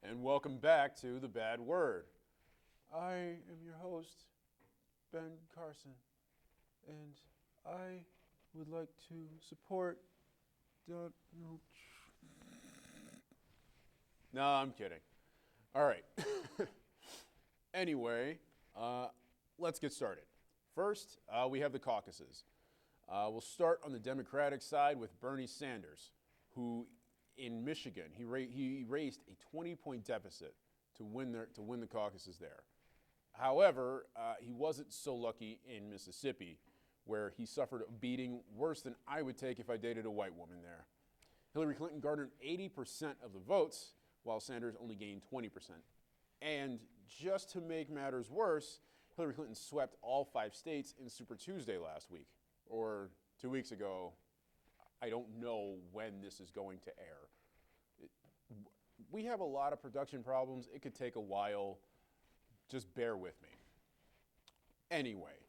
and welcome back to The Bad Word. I am your host, Ben Carson, and I would like to support Donald Trump. No, I'm kidding. All right. Anyway, let's get started. First, we have the caucuses. We'll start on the Democratic side with Bernie Sanders, who in Michigan, he raised a 20-point deficit to win the caucuses there. However, he wasn't so lucky in Mississippi, where he suffered a beating worse than I would take if I dated a white woman there. Hillary Clinton garnered 80% of the votes, while Sanders only gained 20%. And just to make matters worse, Hillary Clinton swept all 5 states in Super Tuesday last week, or 2 weeks ago. I don't know when this is going to air. We have a lot of production problems. It could take a while. Just bear with me. Anyway,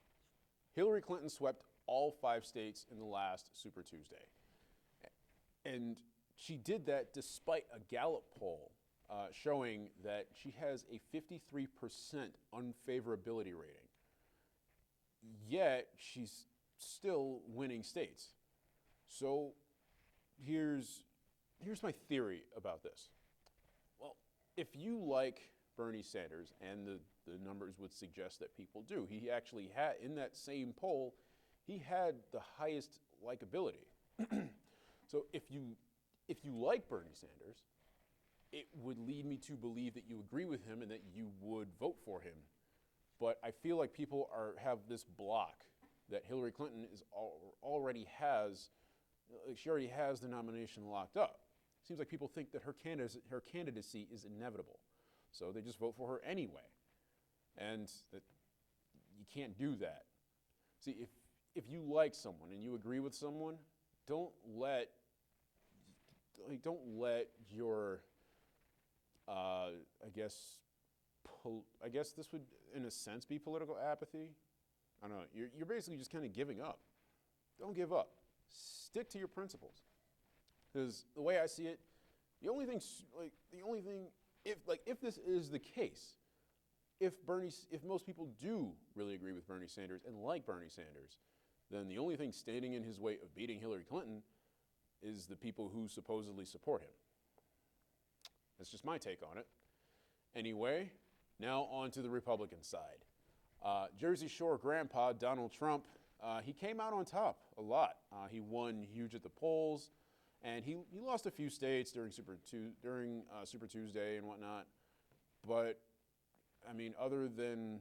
Hillary Clinton swept all 5 states in the last Super Tuesday. And she did that despite a Gallup poll showing that she has a 53% unfavorability rating. Yet, she's still winning states. So here's my theory about this. Well, if you like Bernie Sanders, and the numbers would suggest that people do, he actually had, in that same poll, he had the highest likability. So if you like Bernie Sanders, it would lead me to believe that you agree with him and that you would vote for him. But I feel like people have this block that Hillary Clinton already has the nomination locked up. Seems like people think that her candidacy is inevitable. So they just vote for her anyway. And that you can't do that. See, if you like someone and you agree with someone, don't let your I guess this would, in a sense, be political apathy. I don't know. You're basically just kind of giving up. Don't give up. Stick to your principles. Because the way I see it, if this is the case, if most people do really agree with Bernie Sanders and like Bernie Sanders, then the only thing standing in his way of beating Hillary Clinton is the people who supposedly support him. That's just my take on it. Anyway, now on to the Republican side. Jersey Shore grandpa Donald Trump, he came out on top a lot. He won huge at the polls, and he lost a few states during Super Tuesday and whatnot. But I mean, other than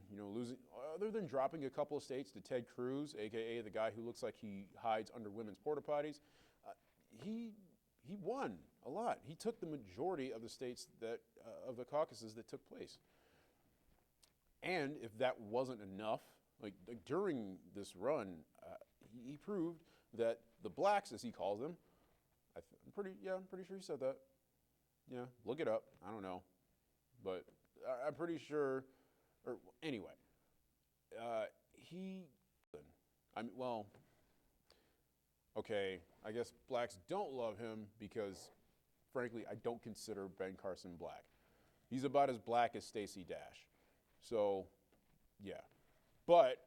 dropping a couple of states to Ted Cruz, aka the guy who looks like he hides under women's porta potties, he won a lot. He took the majority of the states of the caucuses that took place. And if that wasn't enough, like during this run, he proved that the blacks, as he calls them, I'm pretty sure he said that. Yeah, look it up. I don't know, but I'm pretty sure. Or anyway, okay, I guess blacks don't love him because, frankly, I don't consider Ben Carson black. He's about as black as Stacey Dash. So, yeah. But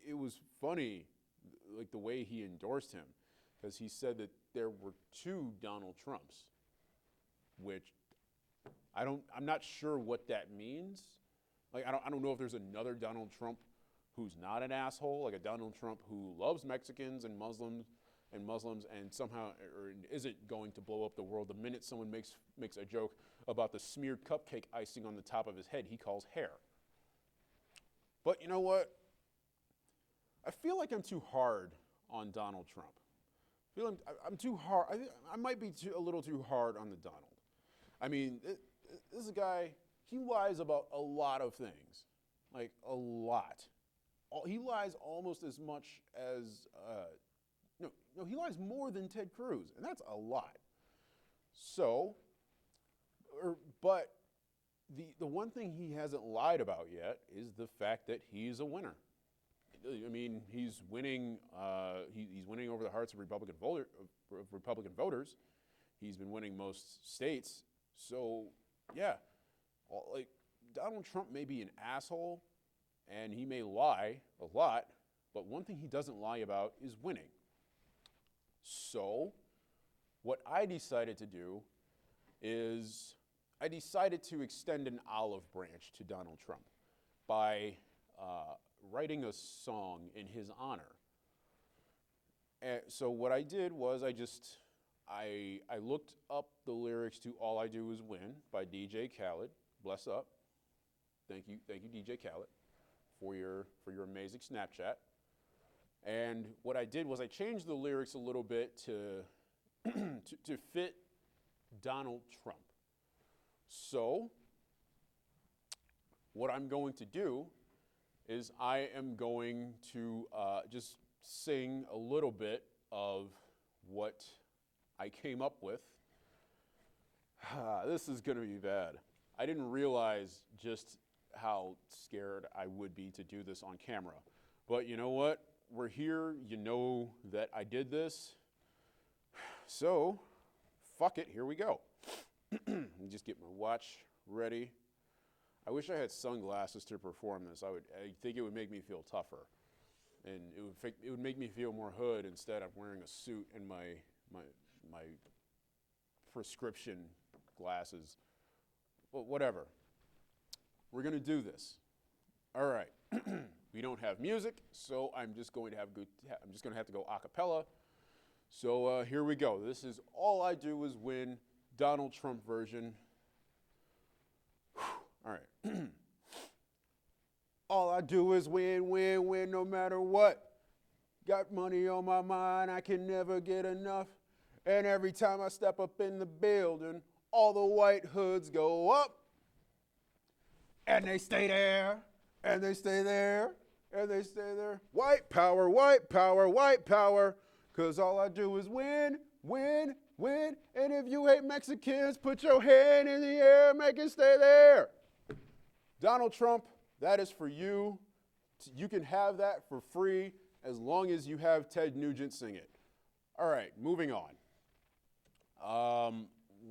it was funny, like the way he endorsed him, because he said that there were 2 Donald Trumps, which I'm not sure what that means. Like, I don't know if there's another Donald Trump who's not an asshole, like a Donald Trump who loves Mexicans and Muslims and somehow isn't going to blow up the world the minute someone makes a joke about the smeared cupcake icing on the top of his head he calls hair. But you know what? I feel like I'm too hard on Donald Trump. I feel I'm too hard. I might be a little too hard on the Donald. I mean, this is a guy, he lies about a lot of things. Like, a lot. He lies almost as much as, he lies more than Ted Cruz, and that's a lot. So, but the one thing he hasn't lied about yet is the fact that he's a winner. I mean, he's winning. He's winning over the hearts of Republican voters. He's been winning most states. So, yeah, like Donald Trump may be an asshole and he may lie a lot, but one thing he doesn't lie about is winning. So, what I decided to do is I decided to extend an olive branch to Donald Trump by writing a song in his honor. And so what I did was I looked up the lyrics to "All I Do Is Win" by DJ Khaled. Bless up. Thank you, DJ Khaled, for your amazing Snapchat. And what I did was I changed the lyrics a little bit to to fit Donald Trump. So what I'm going to do is I am going to just sing a little bit of what I came up with. This is going to be bad. I didn't realize just how scared I would be to do this on camera. But you know what? We're here. You know that I did this. So, fuck it. Here we go. Let me just get my watch ready. I wish I had sunglasses to perform this. I think it would make me feel tougher. And it would make me feel more hood instead of wearing a suit and my prescription glasses. Well, whatever. We're going to do this. All right. We don't have music, so I'm just going to have to go a cappella. So here we go. This is "All I Do Is Win," Donald Trump version. All right. All I do is win, win, win, no matter what. Got money on my mind, I can never get enough. And every time I step up in the building, all the white hoods go up. And they stay there, and they stay there, and they stay there. White power, white power, white power. Because all I do is win, win, win. And if you hate Mexicans, put your hand in the air, make it stay there. Donald Trump, that is for you. You can have that for free as long as you have Ted Nugent sing it. All right, moving on.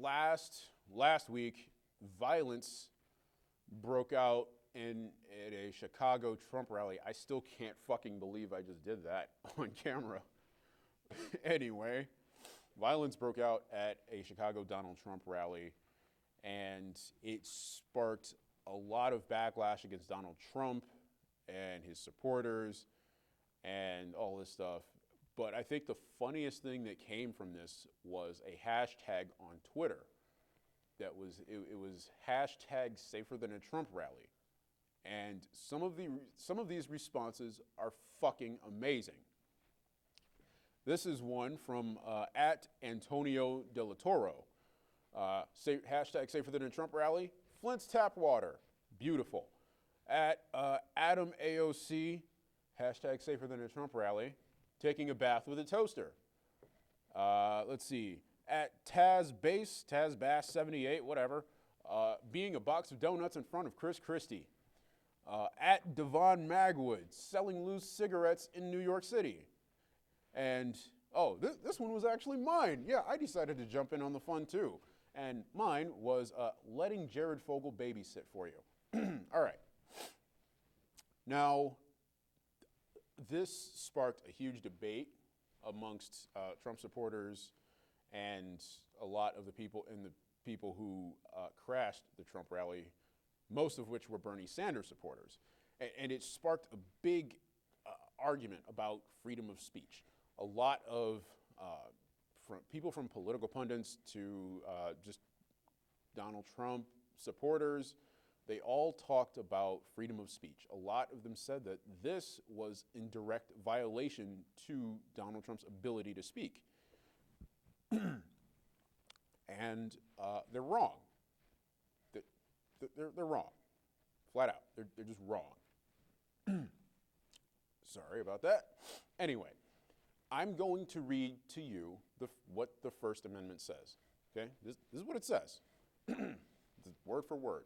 Last week, violence broke out at a Chicago Trump rally. I still can't fucking believe I just did that on camera. Anyway, violence broke out at a Chicago Donald Trump rally, and it sparked a lot of backlash against Donald Trump and his supporters and all this stuff. But I think the funniest thing that came from this was a hashtag on Twitter. It was hashtag Safer Than a Trump Rally. And some of these responses are fucking amazing. This is one from at Antonio De La Toro. Hashtag Safer Than a Trump Rally. Flint's tap water, beautiful. At Adam AOC, hashtag Safer Than a Trump Rally, taking a bath with a toaster. Let's see. At Taz Bass 78, whatever, being a box of donuts in front of Chris Christie. At Devon Magwood, selling loose cigarettes in New York City. And, this one was actually mine. Yeah, I decided to jump in on the fun too. And mine was letting Jared Fogle babysit for you. All right. Now, this sparked a huge debate amongst Trump supporters and a lot of the people who crashed the Trump rally, most of which were Bernie Sanders supporters. And it sparked a big argument about freedom of speech. A lot of from people from political pundits to just Donald Trump supporters, they all talked about freedom of speech. A lot of them said that this was in direct violation to Donald Trump's ability to speak. And they're wrong. They're wrong. Flat out. They're just wrong. Sorry about that. Anyway, I'm going to read to you what the First Amendment says. Okay? This is what it says. Word for word.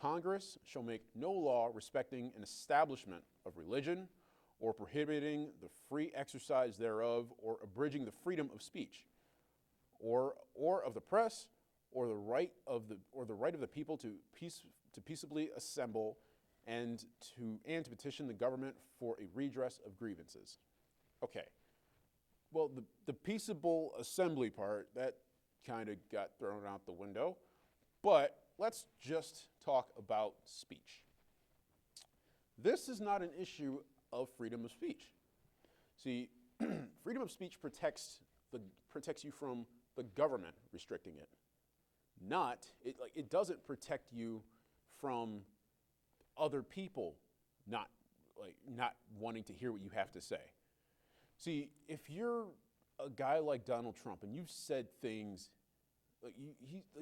Congress shall make no law respecting an establishment of religion or prohibiting the free exercise thereof or abridging the freedom of speech, or of the press, or the right of the people to peaceably assemble and to petition the government for a redress of grievances. Okay. Well, the peaceable assembly part, that kind of got thrown out the window. But let's just talk about speech. This is not an issue of freedom of speech. See, freedom of speech protects you from the government restricting it. It doesn't protect you from other people not wanting to hear what you have to say. See, if you're a guy like Donald Trump and you've said things,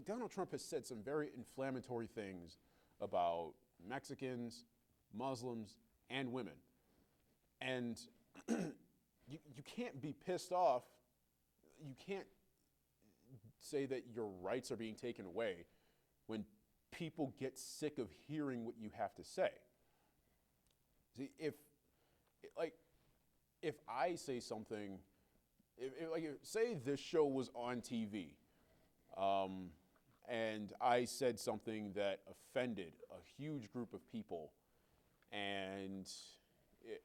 Donald Trump has said some very inflammatory things about Mexicans, Muslims, and women. And you can't be pissed off. You can't say that your rights are being taken away when people get sick of hearing what you have to say. See, if I say something, say this show was on TV, and I said something that offended a huge group of people, and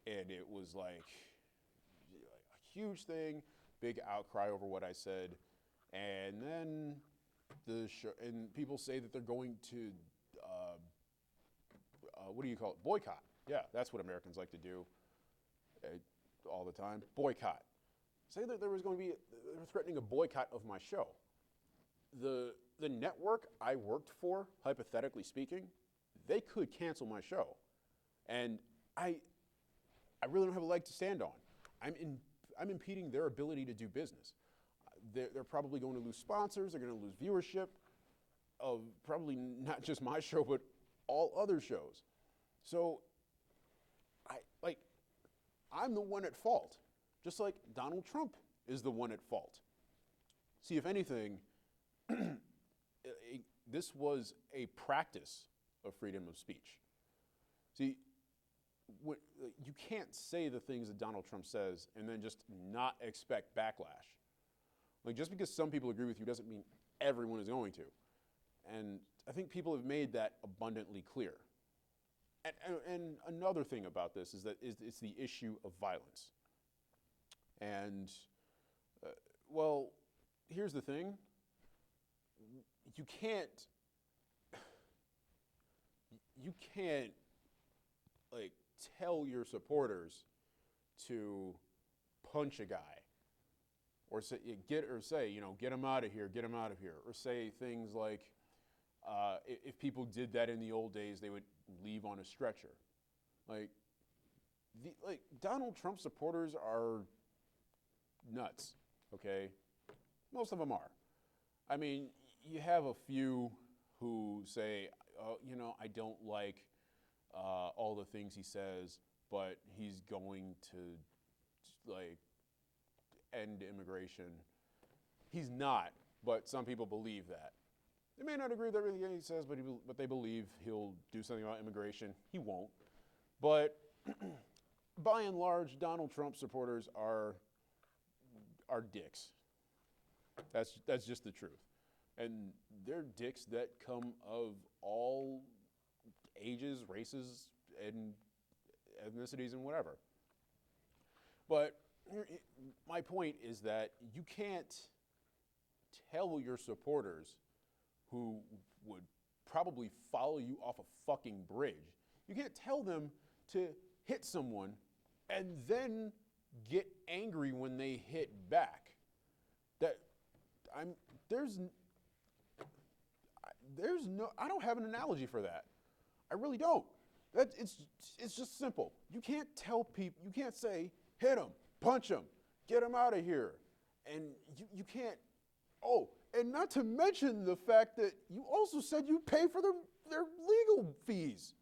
it was like a huge thing, big outcry over what I said, and then and people say that they're going to what do you call it? Boycott. Yeah, that's what Americans like to do all the time. Boycott. Say that they were threatening a boycott of my show. The network I worked for, hypothetically speaking, they could cancel my show, and I really don't have a leg to stand on. I'm impeding their ability to do business. They're probably going to lose sponsors. They're going to lose viewership of probably not just my show, but all other shows. So I'm the one at fault, just like Donald Trump is the one at fault. See, if anything, this was a practice of freedom of speech. See, you can't say the things that Donald Trump says and then just not expect backlash. Just because some people agree with you doesn't mean everyone is going to. And I think people have made that abundantly clear. And another thing about this is that it's the issue of violence. And, well, here's the thing. You can't tell your supporters to punch a guy or say, get him out of here, or say things like, if people did that in the old days, they would leave on a stretcher. Donald Trump supporters are nuts, okay? Most of them are. I mean, you have a few who say, I don't like all the things he says, but he's going to, end immigration. He's not, but some people believe that. They may not agree with everything he says, but they believe he'll do something about immigration. He won't. But by and large, Donald Trump supporters are dicks. That's just the truth. And they're dicks that come of all ages, races, and ethnicities, and whatever. But my point is that you can't tell your supporters who would probably follow you off a fucking bridge, you can't tell them to hit someone and then get angry when they hit back. I don't have an analogy for that. I really don't. It's just simple. You can't tell people, you can't say, hit them, punch them, get them out of here. And you can't, and not to mention the fact that you also said you pay for their legal fees.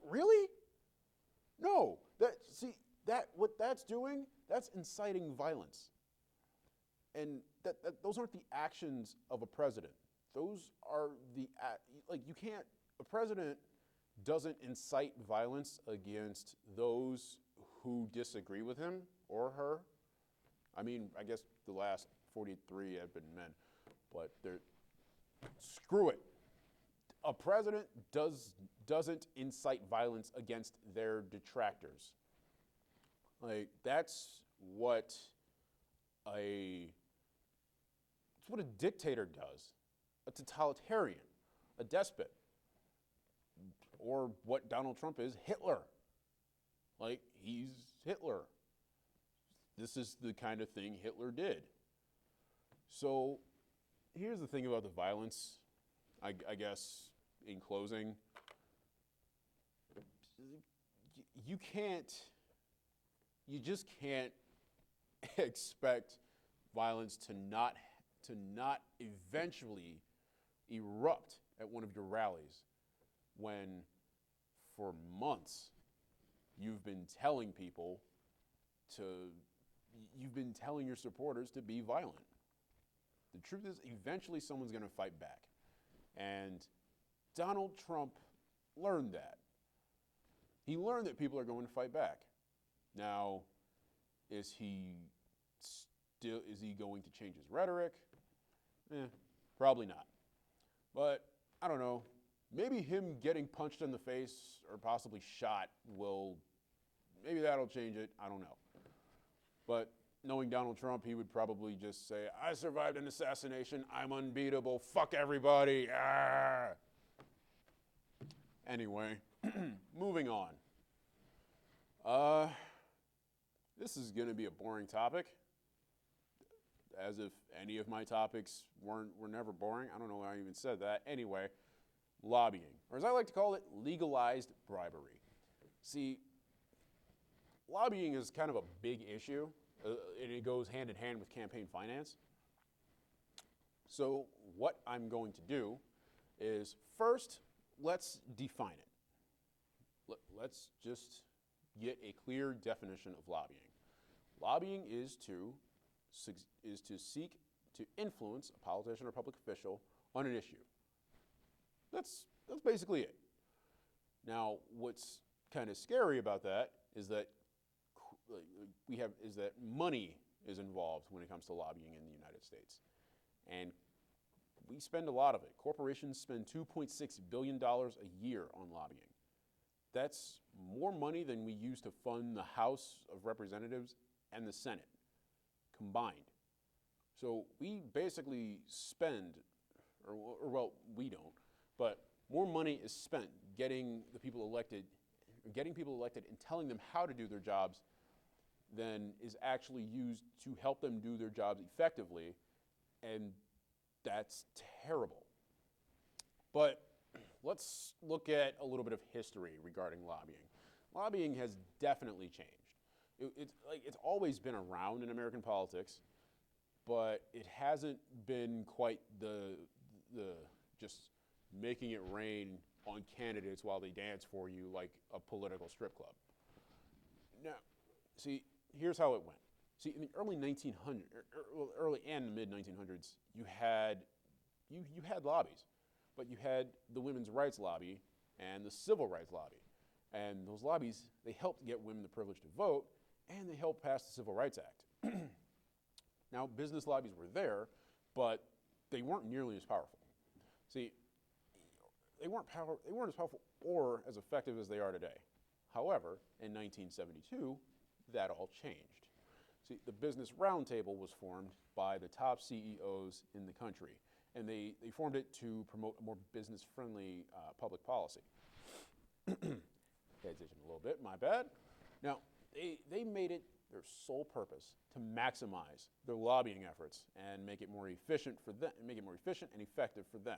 Really? No. What that's doing, that's inciting violence. And those aren't the actions of a president. Those are a president doesn't incite violence against those who disagree with him or her. I mean, I guess the last 43 have been men, but screw it. A president doesn't incite violence against their detractors. Like that's what a dictator does, a totalitarian, a despot, or what Donald Trump is, Hitler. Like he's Hitler. This is the kind of thing Hitler did. So here's the thing about the violence, I guess, in closing. You just can't expect violence to not eventually erupt at one of your rallies when for months you've been telling your supporters to be violent. The truth is, eventually someone's going to fight back. And Donald Trump learned that. He learned that people are going to fight back. Now, is he going to change his rhetoric? Probably not. But I don't know. Maybe him getting punched in the face or possibly shot maybe that'll change it. I don't know. But knowing Donald Trump, he would probably just say, I survived an assassination. I'm unbeatable. Fuck everybody. Ah. Anyway, moving on. This is going to be a boring topic, as if any of my topics were never boring. I don't know why I even said that. Anyway, lobbying, or as I like to call it, legalized bribery. See, lobbying is kind of a big issue, and it goes hand in hand with campaign finance. So what I'm going to do is first, let's define it. Let's just get a clear definition of lobbying. Lobbying is to seek to influence a politician or public official on an issue. That's basically it. Now, what's kind of scary about that is that money is involved when it comes to lobbying in the United States, and we spend a lot of it. Corporations spend $2.6 billion a year on lobbying. That's more money than we use to fund the House of Representatives and the Senate combined. So we basically spend, we don't, but more money is spent getting people elected and telling them how to do their jobs than is actually used to help them do their jobs effectively, and that's terrible. But let's look at a little bit of history regarding lobbying. Lobbying has definitely changed. It's always been around in American politics, but it hasn't been quite the just making it rain on candidates while they dance for you like a political strip club. Now, see, here's how it went. See, in the early 1900s, early and mid 1900s, you had lobbies, but you had the women's rights lobby and the civil rights lobby. And those lobbies, they helped get women the privilege to vote, and they helped pass the Civil Rights Act. Now, business lobbies were there, but they weren't nearly as powerful. See, they weren't as powerful or as effective as they are today. However, in 1972, that all changed. See, the Business Roundtable was formed by the top CEOs in the country, and they formed it to promote a more business-friendly public policy. Pay attention a little bit, my bad. Now, they made it their sole purpose to maximize their lobbying efforts and make it more efficient for them, and effective for them.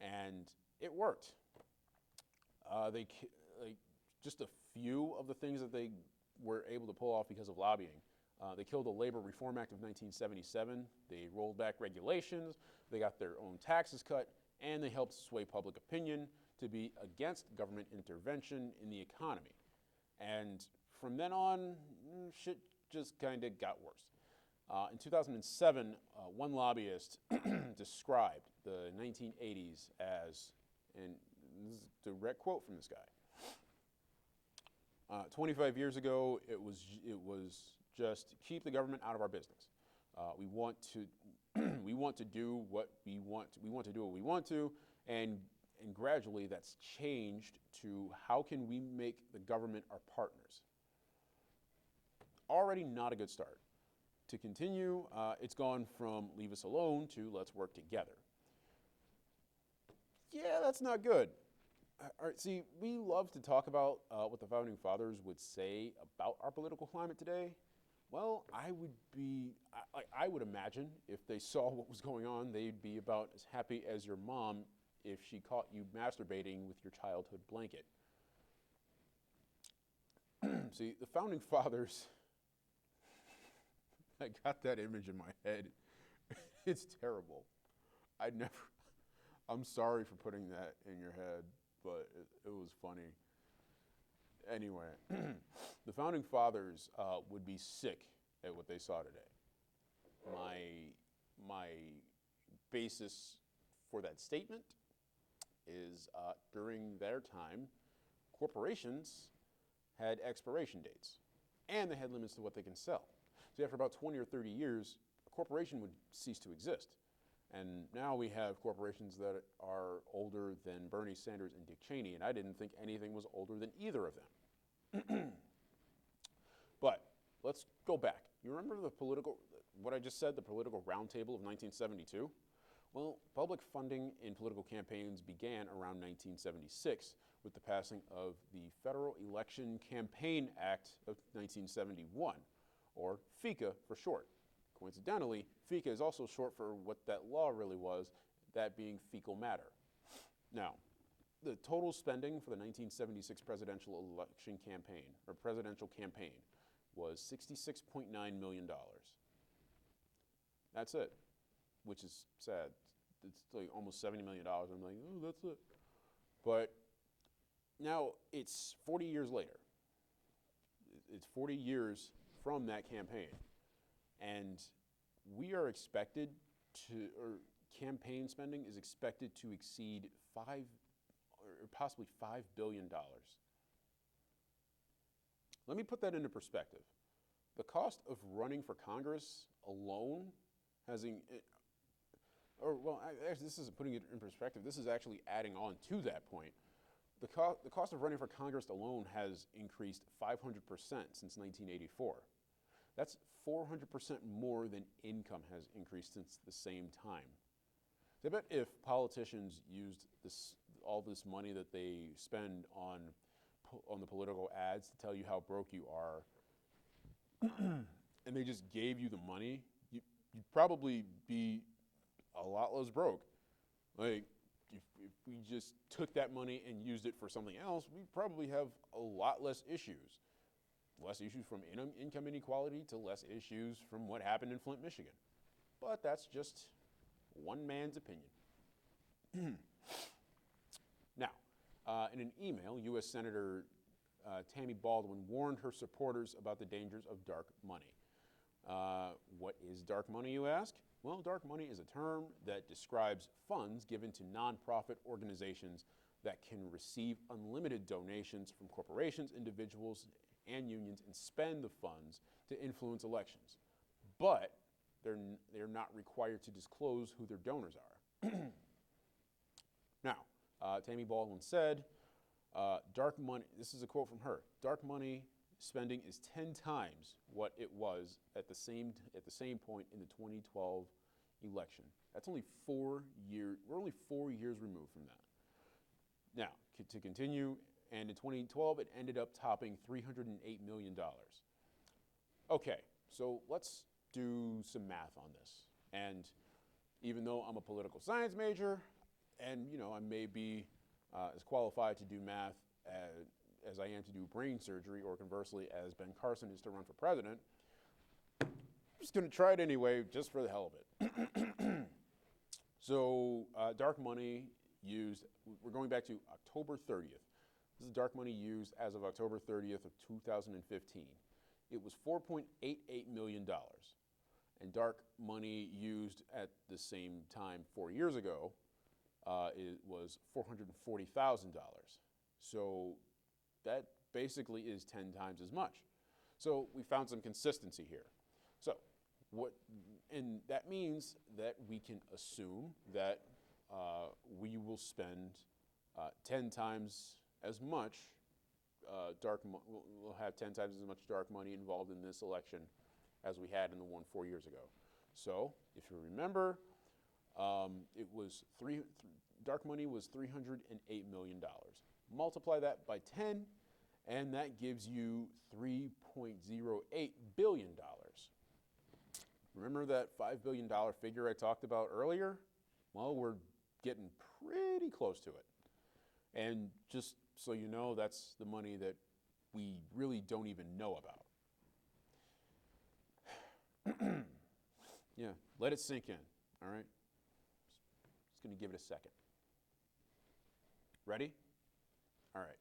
And it worked. Just a few of the things that they were able to pull off because of lobbying. They killed the Labor Reform Act of 1977. They rolled back regulations. They got their own taxes cut, and they helped sway public opinion to be against government intervention in the economy. And from then on, shit just kind of got worse. In 2007, one lobbyist described the 1980s as, and this is a direct quote from this guy, 25 years ago, it was Just keep the government out of our business. We want to we want to do what we want. We want to do what we want to, and gradually that's changed to how can we make the government our partners. Already not a good start. To continue, it's gone from leave us alone to let's work together. Yeah, that's not good. All right, see, we love to talk about what the Founding Fathers would say about our political climate today. Well, I would imagine if they saw what was going on, they'd be about as happy as your mom if she caught you masturbating with your childhood blanket. See, the Founding Fathers, I got that image in my head. It's terrible. I'm sorry for putting that in your head, but it was funny. Anyway, the Founding Fathers would be sick at what they saw today. My basis for that statement is during their time, corporations had expiration dates, and they had limits to what they can sell. So after about 20 or 30 years, a corporation would cease to exist. And now we have corporations that are older than Bernie Sanders and Dick Cheney, and I didn't think anything was older than either of them. But let's go back. You remember what I just said, the political roundtable of 1972? Well, public funding in political campaigns began around 1976 with the passing of the Federal Election Campaign Act of 1971, or FECA for short. Coincidentally, FECA is also short for what that law really was, that being fecal matter. Now, the total spending for the 1976 presidential election campaign, or presidential campaign, was $66.9 million. That's it, which is sad. It's like almost $70 million. I'm like, oh, that's it. But now it's 40 years later. It's 40 years from that campaign. And we are expected or campaign spending is expected to exceed or possibly $5 billion. Let me put that into perspective. The cost of running for Congress alone actually, this isn't putting it in perspective. This is actually adding on to that point. The cost of running for Congress alone has increased 500% since 1984. That's 400% more than income has increased since the same time. So I bet if politicians used all this money that they spend on the political ads to tell you how broke you are, and they just gave you the money, you'd probably be a lot less broke. Like, if we just took that money and used it for something else, we'd probably have a lot less issues. Less issues from income inequality to less issues from what happened in Flint, Michigan. But that's just one man's opinion. Now, in an email, U.S. Senator Tammy Baldwin warned her supporters about the dangers of dark money. What is dark money, you ask? Well, dark money is a term that describes funds given to nonprofit organizations that can receive unlimited donations from corporations, individuals, and unions and spend the funds to influence elections. But they're not required to disclose who their donors are. Now, Tammy Baldwin said, dark money, this is a quote from her, dark money spending is 10 times what it was at the same point in the 2012 election. That's only 4 years, we're only 4 years removed from that. Now, to continue, and in 2012, it ended up topping $308 million. Okay, so let's do some math on this. And even though I'm a political science major, and I may be as qualified to do math as I am to do brain surgery, or conversely, as Ben Carson is to run for president, I'm just going to try it anyway, just for the hell of it. So dark money used, we're going back to October 30th. This is dark money used as of October 30th of 2015. It was $4.88 million. And dark money used at the same time 4 years ago, it was $440,000. So that basically is 10 times as much. So we found some consistency here. So and that means that we can assume that we will spend 10 times as much we'll have 10 times as much dark money involved in this election as we had in the one 4 years ago. So if you remember, dark money was $308 million. Multiply that by 10, and that gives you $3.08 billion. Remember that $5 billion figure I talked about earlier? Well, we're getting pretty close to it. And just so you know, that's the money that we really don't even know about. Yeah, let it sink in, all right? Just going to give it a second. Ready? All right.